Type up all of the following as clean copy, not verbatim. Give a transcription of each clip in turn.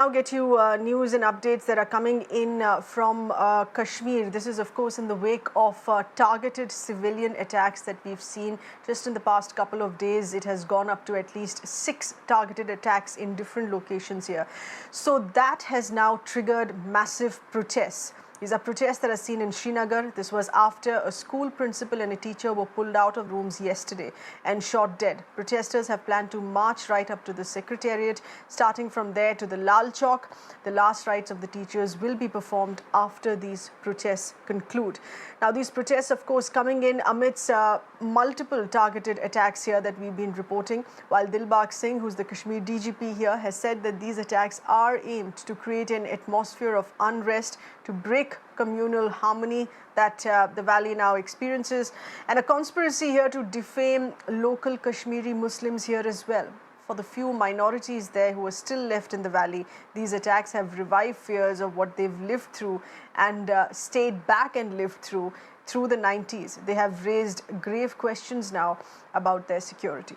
Now get you news and updates that are coming in from Kashmir. This is, of course, in the wake of targeted civilian attacks that we've seen just in the past couple of days. It has gone up to at least 6 targeted attacks in different locations here. So that has now triggered massive protests. These are protests that are seen in Srinagar. This was after a school principal and a teacher were pulled out of rooms yesterday and shot dead. Protesters have planned to march right up to the secretariat, starting from there to the Lal Chowk. The last rites of the teachers will be performed after these protests conclude. Now, these protests, of course, coming in amidst multiple targeted attacks here that we've been reporting, while Deepak Chand, who's the Kashmir DGP here, has said that these attacks are aimed to create an atmosphere of unrest, to break communal harmony that the valley now experiences, and a conspiracy here to defame local Kashmiri Muslims here as well. For the few minorities there who are still left in the valley, these attacks have revived fears of what they've lived through and stayed back and lived through the 90s. They have raised grave questions now about their security.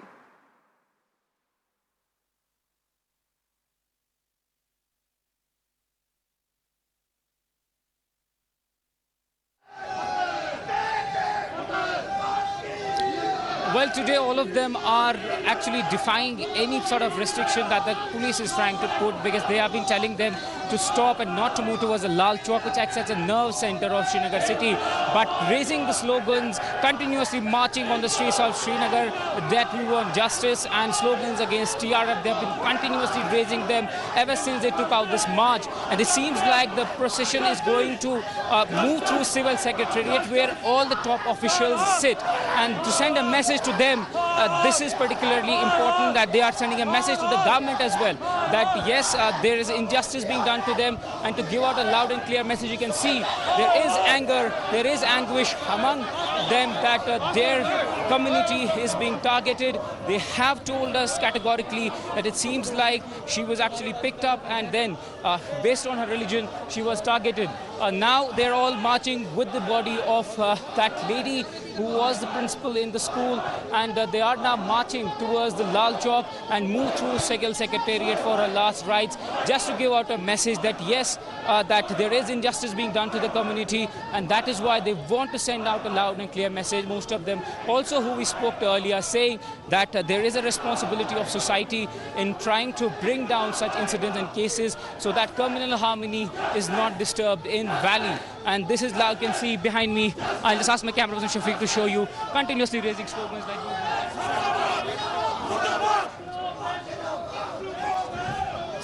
Well, today all of them are actually defying any sort of restriction that the police is trying to put, because they have been telling them to stop and not to move towards the Lal Chowk, which acts as a nerve center of Srinagar city. But raising the slogans, continuously marching on the streets of Srinagar, that we want justice, and slogans against TRF, they have been continuously raising them ever since they took out this march. And it seems like the procession is going to move through Civil Secretariat, where all the top officials sit, and to send a message to them. This is particularly important, that they are sending a message to the government as well, that yes, there is injustice being done to them, and to give out a loud and clear message. You can see there is anger, there is anguish among them that their community is being targeted. They have told us categorically that it seems like she was actually picked up, and then based on her religion she was targeted. Now they're all marching with the body of that lady who was the principal in the school, and they are now marching towards the Lal Chowk and move through Civil Secretariat for her last rites, just to give out a message that yes, that there is injustice being done to the community, and that is why they want to send out a loud and clear message. Most of them also, who we spoke to earlier, saying that there is a responsibility of society in trying to bring down such incidents and cases, so that communal harmony is not disturbed in valley. And this is, like you can see behind me, I'll just ask my camera person Shafiq to show you, continuously raising slogans like this.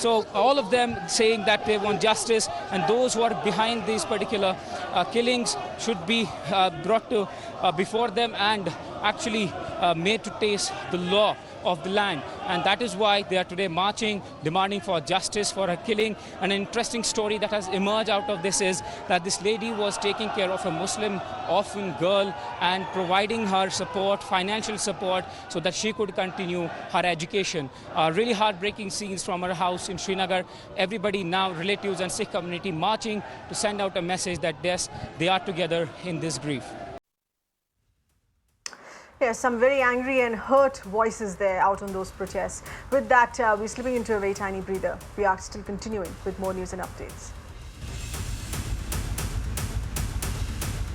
So all of them saying that they want justice, and those who are behind these particular killings should be brought to before them and actually made to taste the law of the land. And that is why they are today marching, demanding for justice for her killing. An interesting story that has emerged out of this is that this lady was taking care of a Muslim orphan girl and providing her support, financial support, so that she could continue her education. Really heartbreaking scenes from her house in Srinagar. Everybody now, relatives and Sikh community, marching to send out a message that yes, they are together in this grief. Yes, some very angry and hurt voices there out on those protests. With that, we're slipping into a very tiny breather. We are still continuing with more news and updates.